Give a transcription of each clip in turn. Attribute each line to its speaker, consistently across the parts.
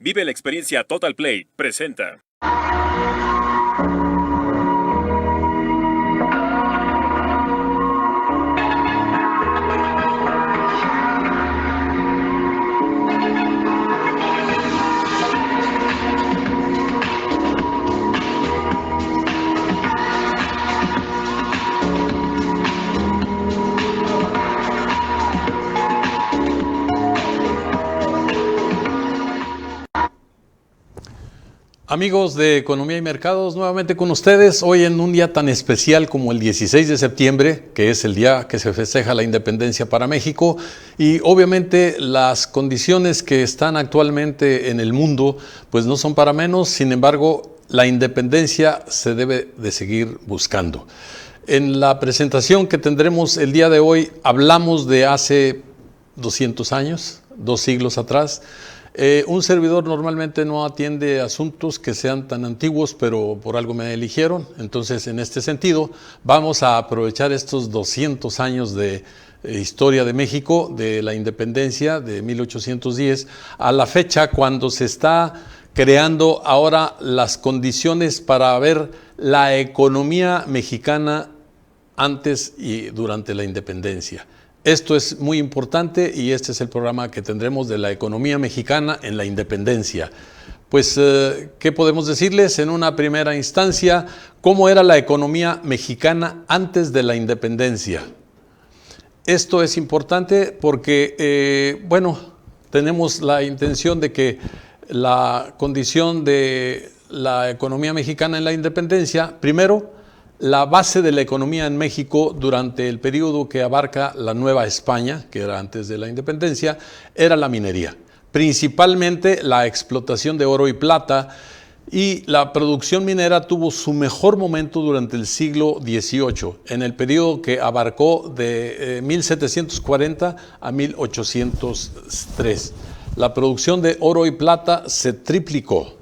Speaker 1: Vive la experiencia Total Play. Presenta.
Speaker 2: Amigos de Economía y Mercados, nuevamente con ustedes, hoy en un día tan especial como el 16 de septiembre, que es el día que se festeja la independencia para México, y obviamente las condiciones que están actualmente en el mundo, pues no son para menos. Sin embargo, la independencia se debe de seguir buscando. En la presentación que tendremos el día de hoy, hablamos de hace 200 años, 2 siglos atrás. Un servidor normalmente no atiende asuntos que sean tan antiguos, pero por algo me eligieron. Entonces, en este sentido, vamos a aprovechar estos 200 años de historia de México, de la independencia de 1810, a la fecha cuando se está creando ahora las condiciones para ver la economía mexicana antes y durante la independencia. Esto es muy importante y este es el programa que tendremos de la economía mexicana en la independencia. Pues, ¿qué podemos decirles? En una primera instancia, ¿cómo era la economía mexicana antes de la independencia? Esto es importante porque, tenemos la intención de que la condición de la economía mexicana en la independencia, primero, la base de la economía en México durante el periodo que abarca la Nueva España, que era antes de la independencia, era la minería. Principalmente la explotación de oro y plata, y la producción minera tuvo su mejor momento durante el siglo XVIII, en el periodo que abarcó de 1740 a 1803. La producción de oro y plata se triplicó.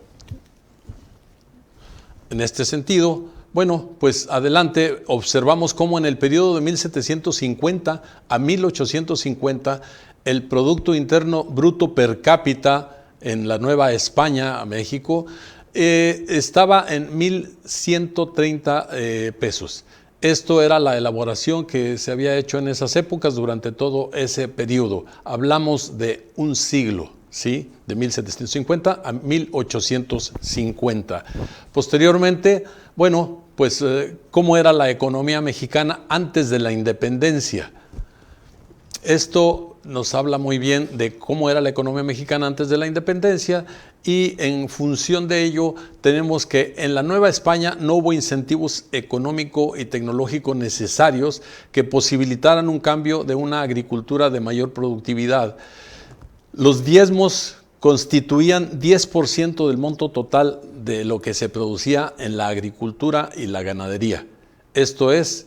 Speaker 2: En este sentido, pues adelante observamos cómo en el periodo de 1750 a 1850 el Producto Interno Bruto per cápita en la Nueva España, México, estaba en 1,130 pesos. Esto era la elaboración que se había hecho en esas épocas durante todo ese periodo. Hablamos de un siglo, ¿sí? De 1750 a 1850. Posteriormente, pues, ¿cómo era la economía mexicana antes de la independencia? Esto nos habla muy bien de cómo era la economía mexicana antes de la independencia, y en función de ello tenemos que en la Nueva España no hubo incentivos económico y tecnológico necesarios que posibilitaran un cambio de una agricultura de mayor productividad. Los diezmos constituían 10% del monto total de lo que se producía en la agricultura y la ganadería. Esto es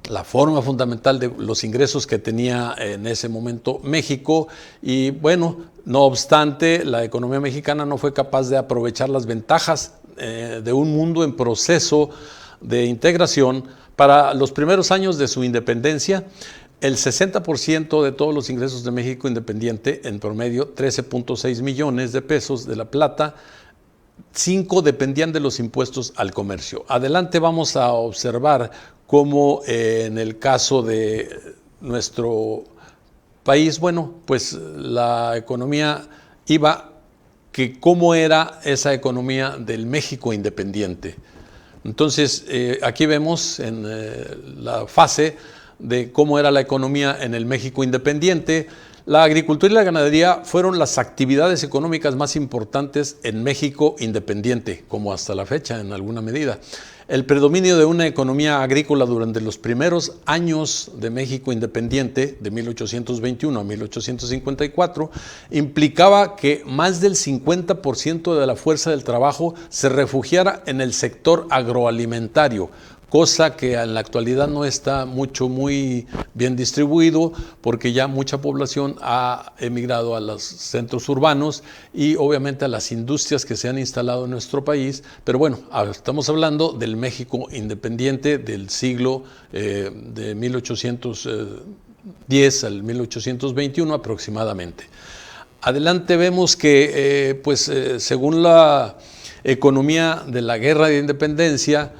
Speaker 2: la forma fundamental de los ingresos que tenía en ese momento México, y no obstante, la economía mexicana no fue capaz de aprovechar las ventajas de un mundo en proceso de integración. Para los primeros años de su independencia, el 60% de todos los ingresos de México independiente, en promedio 13.6 millones de pesos de la plata, 5 dependían de los impuestos al comercio. Adelante vamos a observar cómo en el caso de nuestro país, pues la economía cómo era esa economía del México independiente. Entonces, aquí vemos en la fase de cómo era la economía en el México independiente. La agricultura y la ganadería fueron las actividades económicas más importantes en México independiente, como hasta la fecha en alguna medida. El predominio de una economía agrícola durante los primeros años de México independiente, de 1821 a 1854, implicaba que más del 50% de la fuerza del trabajo se refugiara en el sector agroalimentario, cosa que en la actualidad no está muy bien distribuido, porque ya mucha población ha emigrado a los centros urbanos y obviamente a las industrias que se han instalado en nuestro país. Pero estamos hablando del México independiente del siglo de 1810 al 1821 aproximadamente. Adelante vemos que, según la economía de la Guerra de Independencia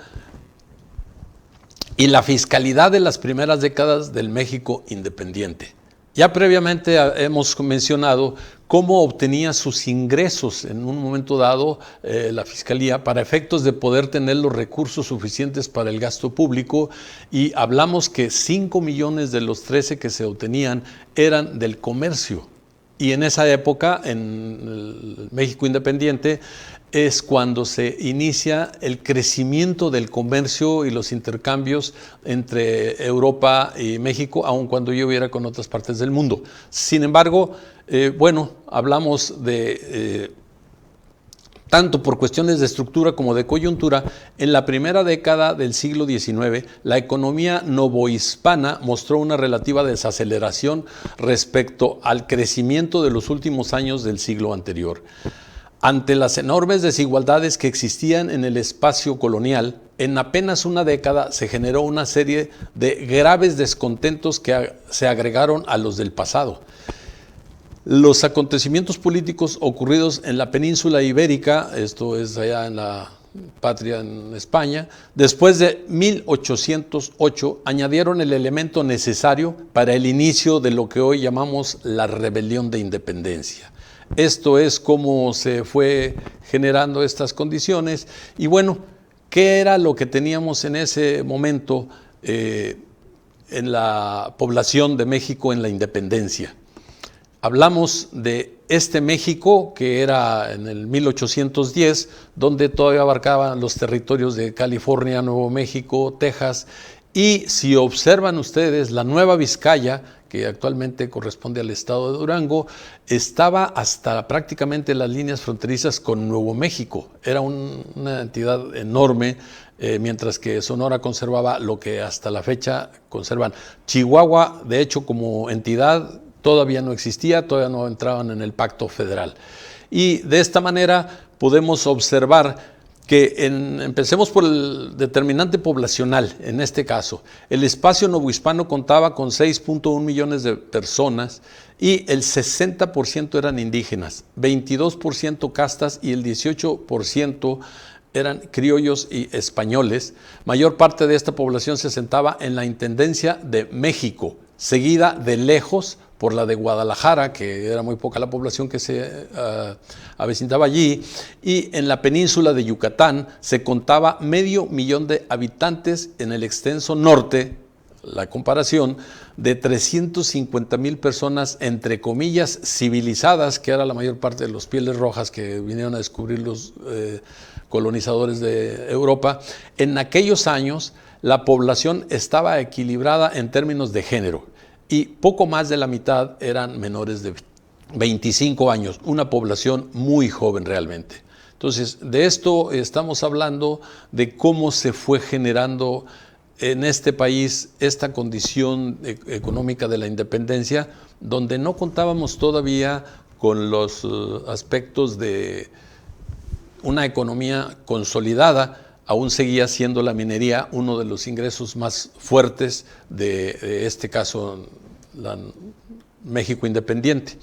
Speaker 2: y la fiscalidad de las primeras décadas del México independiente. Ya previamente hemos mencionado cómo obtenía sus ingresos en un momento dado la Fiscalía para efectos de poder tener los recursos suficientes para el gasto público, y hablamos que 5 millones de los 13 que se obtenían eran del comercio. Y en esa época, en el México independiente, es cuando se inicia el crecimiento del comercio y los intercambios entre Europa y México, aun cuando yo hubiera con otras partes del mundo. Sin embargo, hablamos de, tanto por cuestiones de estructura como de coyuntura, en la primera década del siglo XIX, la economía novohispana mostró una relativa desaceleración respecto al crecimiento de los últimos años del siglo anterior. Ante las enormes desigualdades que existían en el espacio colonial, en apenas una década se generó una serie de graves descontentos que se agregaron a los del pasado. Los acontecimientos políticos ocurridos en la península ibérica, esto es allá en la patria en España, después de 1808, añadieron el elemento necesario para el inicio de lo que hoy llamamos la rebelión de independencia. Esto es cómo se fue generando estas condiciones. Y bueno, ¿qué era lo que teníamos en ese momento en la población de México en la independencia? Hablamos de este México que era en el 1810, donde todavía abarcaban los territorios de California, Nuevo México, Texas, y si observan ustedes, la Nueva Vizcaya, que actualmente corresponde al estado de Durango, estaba hasta prácticamente las líneas fronterizas con Nuevo México. Era una entidad enorme, mientras que Sonora conservaba lo que hasta la fecha conservan. Chihuahua, de hecho, como entidad todavía no existía, todavía no entraban en el Pacto Federal. Y de esta manera podemos observar que empecemos por el determinante poblacional. En este caso, el espacio novohispano contaba con 6.1 millones de personas y el 60% eran indígenas, 22% castas y el 18% eran criollos y españoles. Mayor parte de esta población se asentaba en la Intendencia de México, seguida de lejos por la de Guadalajara, que era muy poca la población que se avecindaba allí, y en la península de Yucatán se contaba 500,000 de habitantes. En el extenso norte, la comparación, de 350,000 personas, entre comillas, civilizadas, que era la mayor parte de los pieles rojas que vinieron a descubrir los colonizadores de Europa. En aquellos años, la población estaba equilibrada en términos de género, y poco más de la mitad eran menores de 25 años, una población muy joven realmente. Entonces, de esto estamos hablando, de cómo se fue generando en este país esta condición económica de la independencia, donde no contábamos todavía con los aspectos de una economía consolidada. Aún seguía siendo la minería uno de los ingresos más fuertes de este caso, la México independiente.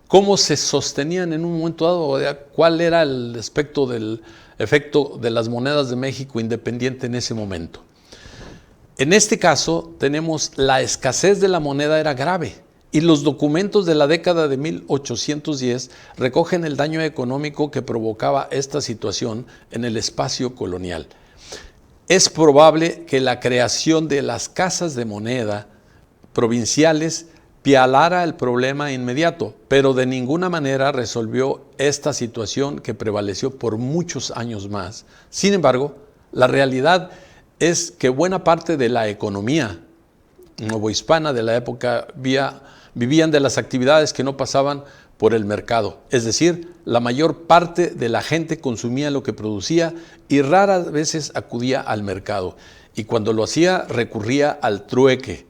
Speaker 2: ¿Cómo se sostenían en un momento dado? ¿Cuál era el aspecto del efecto de las monedas de México independiente en ese momento? En este caso tenemos la escasez de la moneda era grave, y los documentos de la década de 1810 recogen el daño económico que provocaba esta situación en el espacio colonial. Es probable que la creación de las casas de moneda provinciales pialara el problema inmediato, pero de ninguna manera resolvió esta situación que prevaleció por muchos años más. Sin embargo, la realidad es que buena parte de la economía novohispana de la época vivían de las actividades que no pasaban por el mercado. Es decir, la mayor parte de la gente consumía lo que producía y raras veces acudía al mercado. Y cuando lo hacía, recurría al trueque,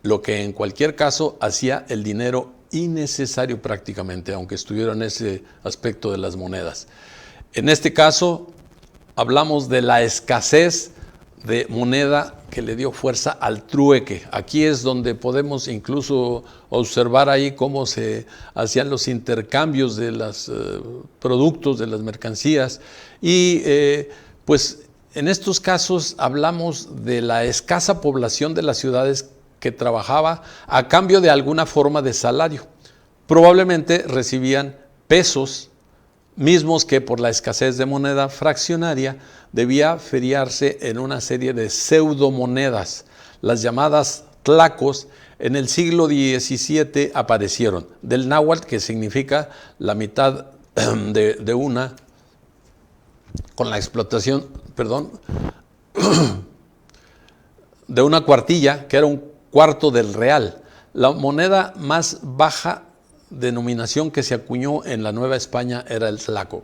Speaker 2: lo que en cualquier caso hacía el dinero innecesario prácticamente, aunque estuviera en ese aspecto de las monedas. En este caso, hablamos de la escasez de moneda que le dio fuerza al trueque. Aquí es donde podemos incluso observar ahí cómo se hacían los intercambios de los productos, de las mercancías. Y pues en estos casos hablamos de la escasa población de las ciudades que trabajaba a cambio de alguna forma de salario. Probablemente recibían pesos mismos que por la escasez de moneda fraccionaria debía feriarse en una serie de pseudomonedas. Las llamadas tlacos en el siglo XVII aparecieron, del náhuatl, que significa la mitad de una, con la explotación, de una cuartilla, que era un cuarto del real. La moneda más baja denominación que se acuñó en la Nueva España era el tlaco,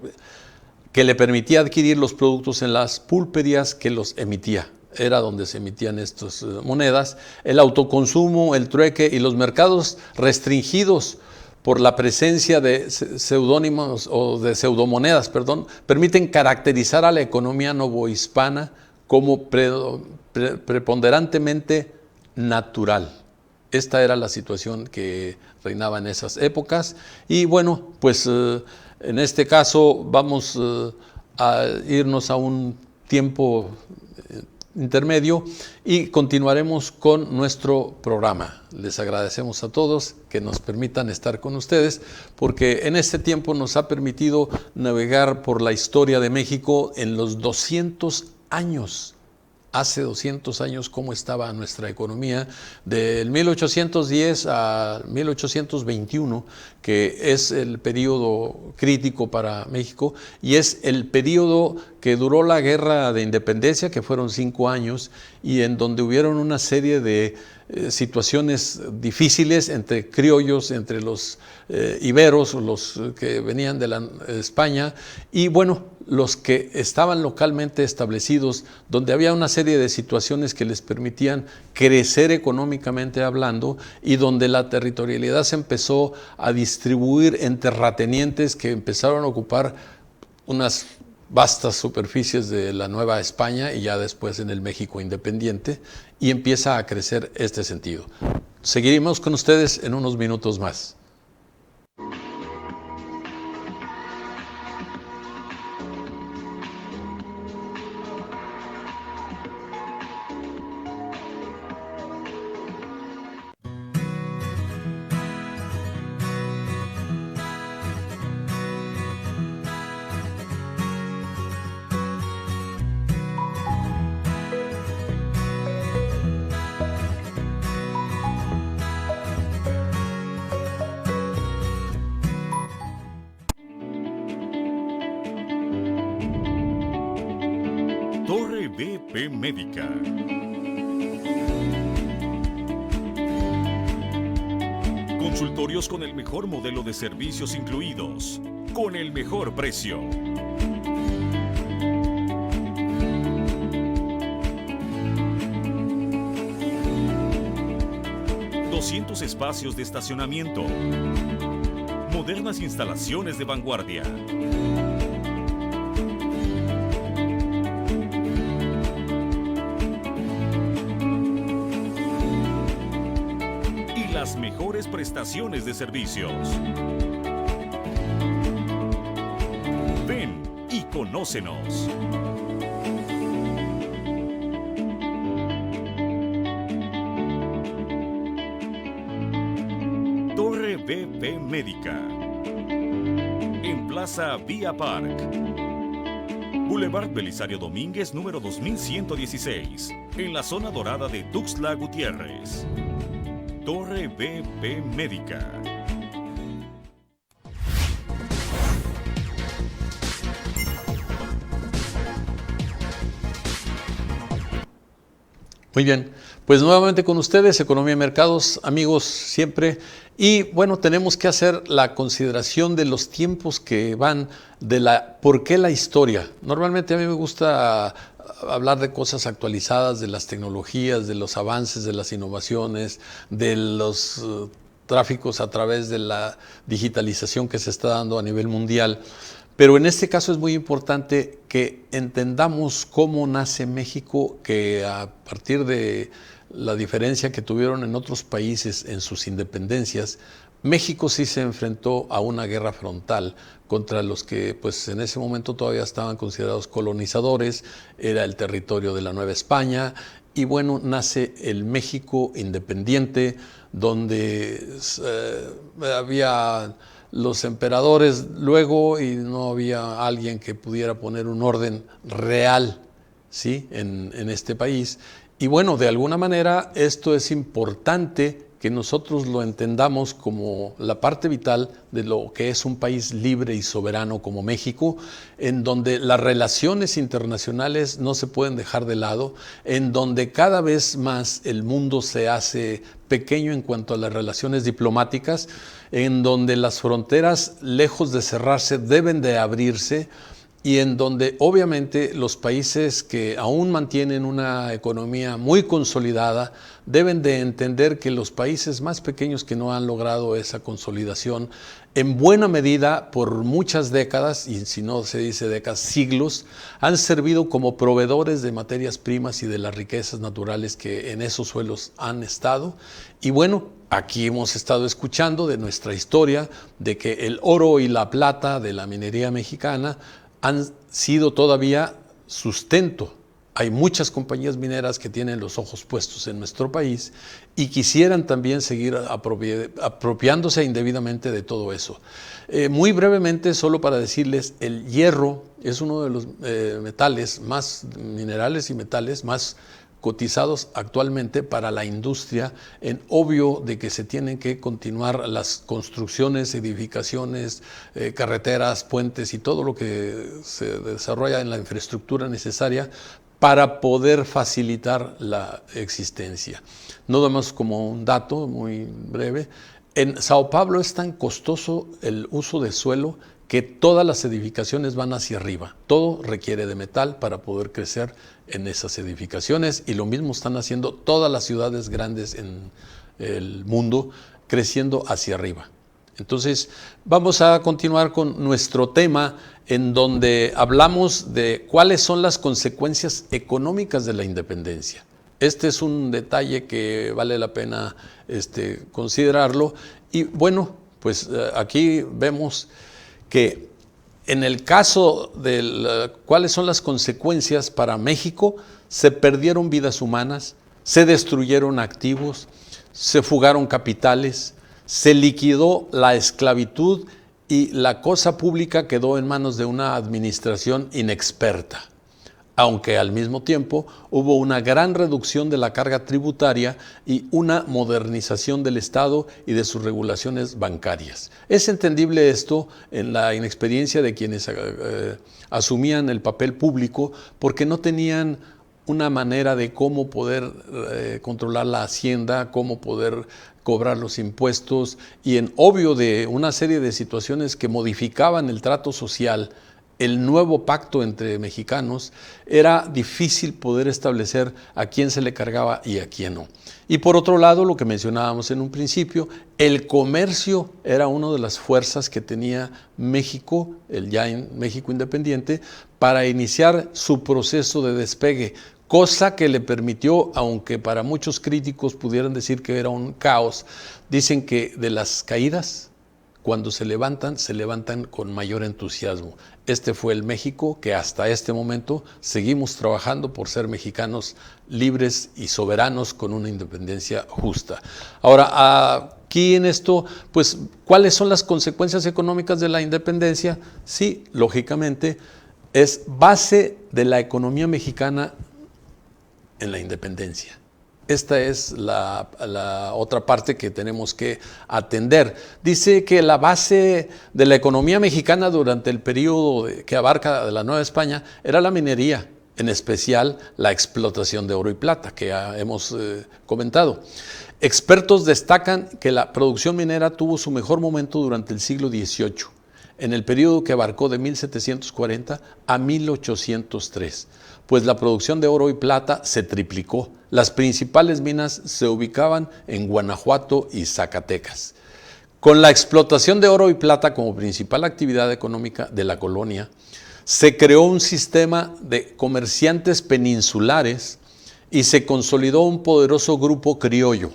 Speaker 2: que le permitía adquirir los productos en las pulperías que los emitía. Era donde se emitían estas monedas. El autoconsumo, el trueque y los mercados restringidos por la presencia de seudónimos o de pseudomonedas, permiten caracterizar a la economía novohispana como preponderantemente natural. Esta era la situación que reinaba en esas épocas. Y bueno, pues en este caso vamos a irnos a un tiempo intermedio y continuaremos con nuestro programa. Les agradecemos a todos que nos permitan estar con ustedes, porque en este tiempo nos ha permitido navegar por la historia de México en los 200 años. Hace 200 años, cómo estaba nuestra economía, del 1810 a 1821, que es el periodo crítico para México, y es el periodo que duró la Guerra de Independencia, que fueron 5 años, y en donde hubieron una serie de situaciones difíciles entre criollos, entre los iberos, los que venían de España, y bueno, los que estaban localmente establecidos, donde había una serie de situaciones que les permitían crecer económicamente hablando, y donde la territorialidad se empezó a distribuir en terratenientes que empezaron a ocupar unas vastas superficies de la Nueva España y ya después en el México independiente, y empieza a crecer este sentido. Seguiremos con ustedes en unos minutos más.
Speaker 1: Torre BP Médica. Consultorios con el mejor modelo de servicios incluidos, con el mejor precio. ...200 espacios de estacionamiento... ...modernas instalaciones de vanguardia... ...y las mejores prestaciones de servicios. Ven y conócenos. Torre BP Médica. En Plaza Vía Park. Boulevard Belisario Domínguez, número 2116. En la zona dorada de Tuxtla Gutiérrez. Torre BP Médica.
Speaker 2: Muy bien, pues nuevamente con ustedes, Economía y Mercados, amigos siempre. Y bueno, tenemos que hacer la consideración de los tiempos que van, ¿por qué la historia? Normalmente a mí me gusta hablar de cosas actualizadas, de las tecnologías, de los avances, de las innovaciones, de los tráficos a través de la digitalización que se está dando a nivel mundial. Pero en este caso es muy importante que entendamos cómo nace México, que a partir de la diferencia que tuvieron en otros países en sus independencias, México sí se enfrentó a una guerra frontal contra los que pues en ese momento todavía estaban considerados colonizadores, era el territorio de la Nueva España, y bueno, nace el México independiente, donde había los emperadores luego y no había alguien que pudiera poner un orden real, ¿sí?, en este país. Y bueno, de alguna manera esto es importante que nosotros lo entendamos como la parte vital de lo que es un país libre y soberano como México, en donde las relaciones internacionales no se pueden dejar de lado, en donde cada vez más el mundo se hace pequeño en cuanto a las relaciones diplomáticas, en donde las fronteras, lejos de cerrarse, deben de abrirse, y en donde obviamente los países que aún mantienen una economía muy consolidada deben de entender que los países más pequeños que no han logrado esa consolidación, en buena medida por muchas décadas, y si no se dice décadas, siglos, han servido como proveedores de materias primas y de las riquezas naturales que en esos suelos han estado. Y bueno, aquí hemos estado escuchando de nuestra historia, de que el oro y la plata de la minería mexicana han sido todavía sustento. Hay muchas compañías mineras que tienen los ojos puestos en nuestro país y quisieran también seguir apropiándose indebidamente de todo eso. Muy brevemente, solo para decirles, el hierro es uno de los minerales y metales más cotizados actualmente para la industria, en obvio de que se tienen que continuar las construcciones, edificaciones, carreteras, puentes y todo lo que se desarrolla en la infraestructura necesaria para poder facilitar la existencia. No damos como un dato muy breve, en Sao Paulo es tan costoso el uso de suelo que todas las edificaciones van hacia arriba. Todo requiere de metal para poder crecer en esas edificaciones, y lo mismo están haciendo todas las ciudades grandes en el mundo, creciendo hacia arriba. Entonces, vamos a continuar con nuestro tema, en donde hablamos de cuáles son las consecuencias económicas de la independencia. Este es un detalle que vale la pena considerarlo. Y bueno, pues aquí vemos que en el caso de cuáles son las consecuencias para México, se perdieron vidas humanas, se destruyeron activos, se fugaron capitales, se liquidó la esclavitud y la cosa pública quedó en manos de una administración inexperta, aunque al mismo tiempo hubo una gran reducción de la carga tributaria y una modernización del Estado y de sus regulaciones bancarias. Es entendible esto en la inexperiencia de quienes asumían el papel público, porque no tenían una manera de cómo poder controlar la hacienda, cómo poder cobrar los impuestos, y en obvio de una serie de situaciones que modificaban el trato social. El nuevo pacto entre mexicanos, era difícil poder establecer a quién se le cargaba y a quién no. Y por otro lado, lo que mencionábamos en un principio, el comercio era una de las fuerzas que tenía México, México independiente, para iniciar su proceso de despegue, cosa que le permitió, aunque para muchos críticos pudieran decir que era un caos, dicen que de las caídas, cuando se levantan con mayor entusiasmo. Este fue el México que hasta este momento seguimos trabajando por ser mexicanos libres y soberanos con una independencia justa. Ahora, aquí en esto, pues, ¿cuáles son las consecuencias económicas de la independencia? Sí, lógicamente, es base de la economía mexicana en la independencia. Esta es la otra parte que tenemos que atender. Dice que la base de la economía mexicana durante el periodo que abarca de la Nueva España era la minería, en especial la explotación de oro y plata, que ya hemos comentado. Expertos destacan que la producción minera tuvo su mejor momento durante el siglo XVIII, en el periodo que abarcó de 1740 a 1803, pues la producción de oro y plata se triplicó. Las principales minas se ubicaban en Guanajuato y Zacatecas. Con la explotación de oro y plata como principal actividad económica de la colonia, se creó un sistema de comerciantes peninsulares y se consolidó un poderoso grupo criollo.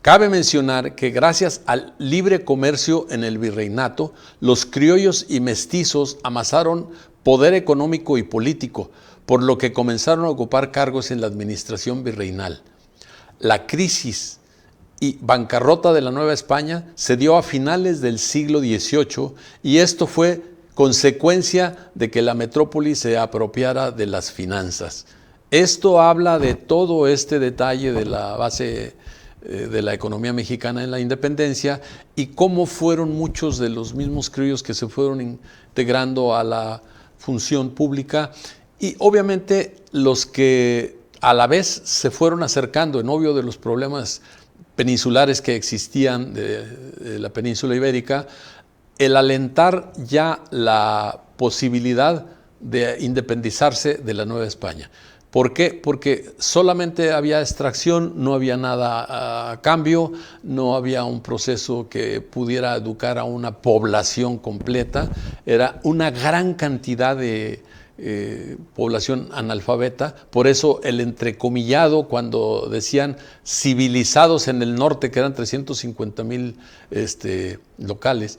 Speaker 2: Cabe mencionar que gracias al libre comercio en el virreinato, los criollos y mestizos amasaron poder económico y político, por lo que comenzaron a ocupar cargos en la administración virreinal. La crisis y bancarrota de la Nueva España se dio a finales del siglo XVIII y esto fue consecuencia de que la metrópoli se apropiara de las finanzas. Esto habla de todo este detalle de la base de la economía mexicana en la independencia y cómo fueron muchos de los mismos criollos que se fueron integrando a la función pública y obviamente los que a la vez se fueron acercando en obvio de los problemas peninsulares que existían de la península ibérica, el alentar ya la posibilidad de independizarse de la Nueva España. ¿Por qué? Porque solamente había extracción, no había nada a cambio, no había un proceso que pudiera educar a una población completa, era una gran cantidad de población analfabeta, por eso el entrecomillado cuando decían civilizados en el norte, que eran 350,000 locales.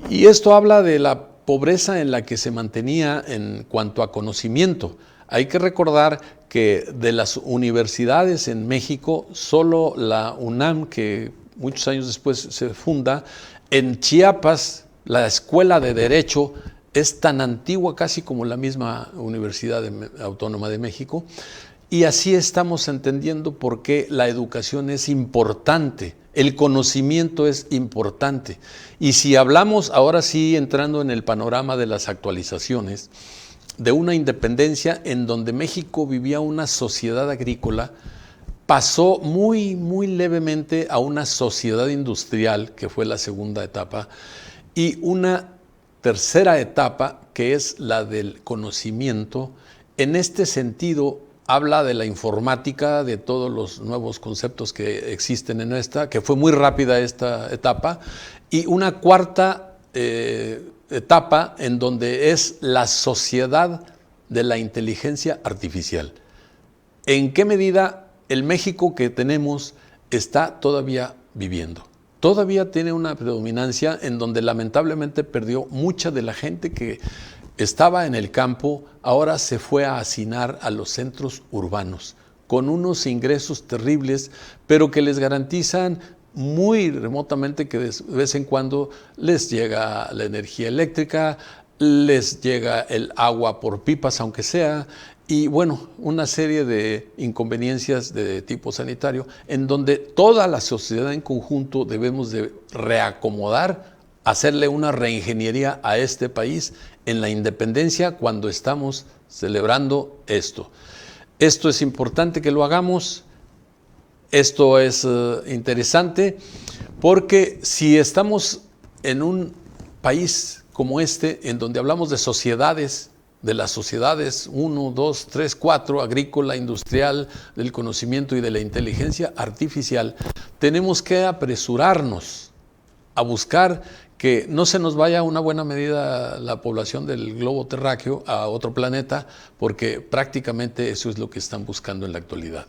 Speaker 2: Y esto habla de la pobreza en la que se mantenía en cuanto a conocimiento. Hay que recordar que de las universidades en México, solo la UNAM, que muchos años después se funda, en Chiapas, la Escuela de Derecho es tan antigua casi como la misma Universidad Autónoma de México, y así estamos entendiendo por qué la educación es importante, el conocimiento es importante. Y si hablamos ahora sí, entrando en el panorama de las actualizaciones, de una independencia en donde México vivía una sociedad agrícola, pasó muy, muy levemente a una sociedad industrial, que fue la segunda etapa, y una tercera etapa, que es la del conocimiento. En este sentido, habla de la informática, de todos los nuevos conceptos que existen en esta, que fue muy rápida esta etapa, y una cuarta etapa en donde es la sociedad de la inteligencia artificial. ¿En qué medida el México que tenemos está todavía viviendo? Todavía tiene una predominancia en donde lamentablemente perdió mucha de la gente que estaba en el campo, ahora se fue a hacinar a los centros urbanos, con unos ingresos terribles, pero que les garantizan muy remotamente que de vez en cuando les llega la energía eléctrica, les llega el agua por pipas, aunque sea, y bueno, una serie de inconveniencias de tipo sanitario, en donde toda la sociedad en conjunto debemos de reacomodar, hacerle una reingeniería a este país en la independencia cuando estamos celebrando esto. Esto es importante que lo hagamos. Esto es interesante porque si estamos en un país como este, en donde hablamos de sociedades, de las sociedades 1, 2, 3, 4, agrícola, industrial, del conocimiento y de la inteligencia artificial, tenemos que apresurarnos a buscar que no se nos vaya una buena medida la población del globo terráqueo a otro planeta, porque prácticamente eso es lo que están buscando en la actualidad.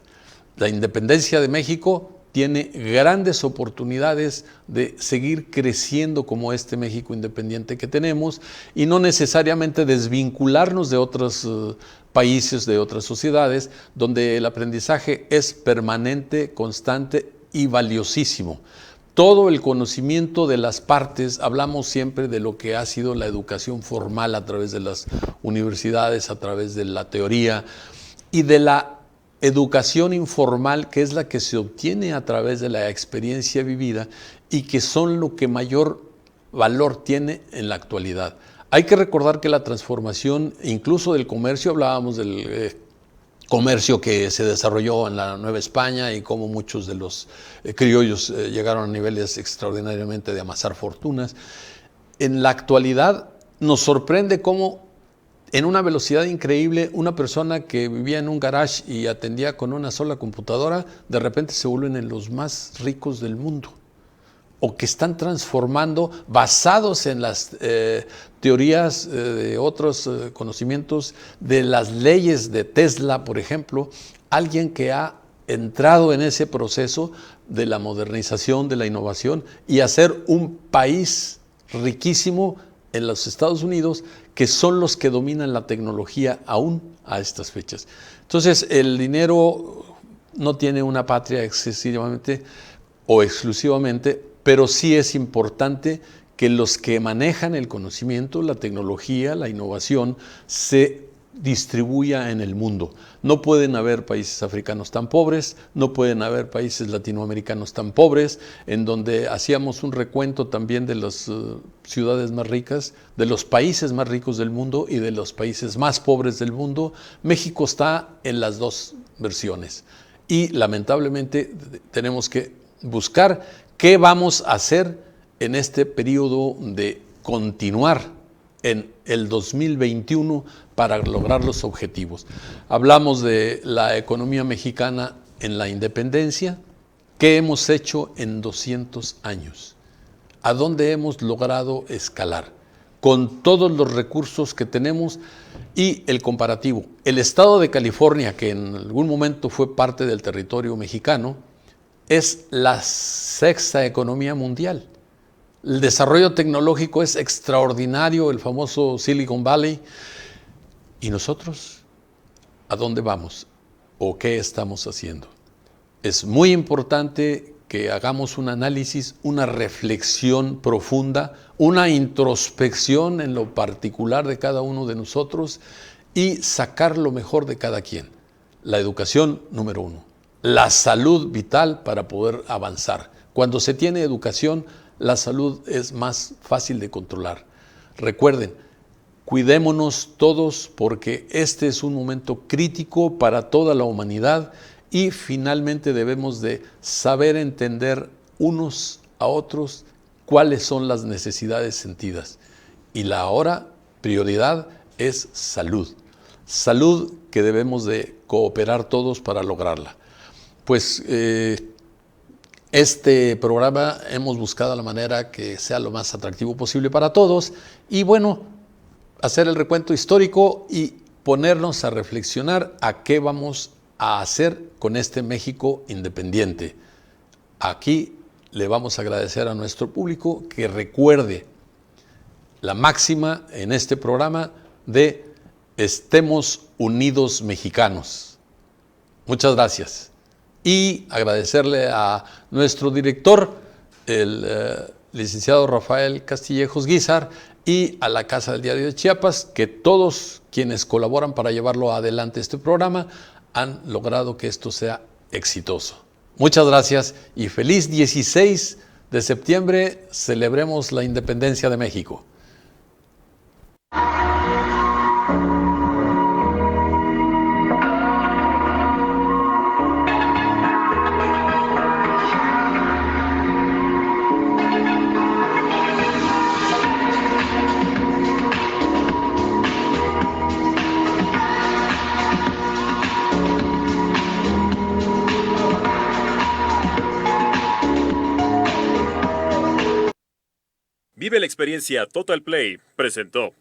Speaker 2: La independencia de México tiene grandes oportunidades de seguir creciendo como este México independiente que tenemos y no necesariamente desvincularnos de otros países, de otras sociedades, donde el aprendizaje es permanente, constante y valiosísimo. Todo el conocimiento de las partes, hablamos siempre de lo que ha sido la educación formal a través de las universidades, a través de la teoría y de la educación informal, que es la que se obtiene a través de la experiencia vivida y que son lo que mayor valor tiene en la actualidad. Hay que recordar que la transformación, incluso del comercio, hablábamos del comercio que se desarrolló en la Nueva España y cómo muchos de los criollos llegaron a niveles extraordinariamente de amasar fortunas. En la actualidad nos sorprende cómo en una velocidad increíble, una persona que vivía en un garage y atendía con una sola computadora, de repente se vuelven en los más ricos del mundo. o que están transformando basados en las teorías de otros conocimientos, de las leyes de Tesla, por ejemplo, alguien que ha entrado en ese proceso de la modernización, de la innovación y hacer un país riquísimo en los Estados Unidos, que son los que dominan la tecnología aún a estas fechas. Entonces, el dinero no tiene una patria excesivamente o exclusivamente, pero sí es importante que los que manejan el conocimiento, la tecnología, la innovación, se distribuya en el mundo. No pueden haber países africanos tan pobres, no pueden haber países latinoamericanos tan pobres, en donde hacíamos un recuento también de las ciudades más ricas, de los países más ricos del mundo y de los países más pobres del mundo. México está en las dos versiones y lamentablemente tenemos que buscar qué vamos a hacer en este periodo de continuar en el 2021 para lograr los objetivos. Hablamos de la economía mexicana en la independencia. ¿Qué hemos hecho en 200 años? ¿A dónde hemos logrado escalar? Con todos los recursos que tenemos y el comparativo. El estado de California, que en algún momento fue parte del territorio mexicano, es la sexta economía mundial. El desarrollo tecnológico es extraordinario, el famoso Silicon Valley. ¿Y nosotros? ¿A dónde vamos? ¿O qué estamos haciendo? Es muy importante que hagamos un análisis, una reflexión profunda, una introspección en lo particular de cada uno de nosotros y sacar lo mejor de cada quien. La educación, número uno. La salud vital para poder avanzar. Cuando se tiene educación, la salud es más fácil de controlar. Recuerden, cuidémonos todos porque este es un momento crítico para toda la humanidad y finalmente debemos de saber entender unos a otros cuáles son las necesidades sentidas. Y la ahora prioridad es salud. Salud que debemos de cooperar todos para lograrla. Pues este programa hemos buscado la manera que sea lo más atractivo posible para todos y bueno, hacer el recuento histórico y ponernos a reflexionar a qué vamos a hacer con este México independiente. Aquí le vamos a agradecer a nuestro público que recuerde la máxima en este programa de estemos unidos mexicanos. Muchas gracias. Y agradecerle a nuestro director, el licenciado Rafael Castillejos Guízar, y a la Casa del Diario de Chiapas, que todos quienes colaboran para llevarlo adelante este programa han logrado que esto sea exitoso. Muchas gracias y feliz 16 de septiembre, celebremos la independencia de México.
Speaker 1: Vive la experiencia Total Play presentó.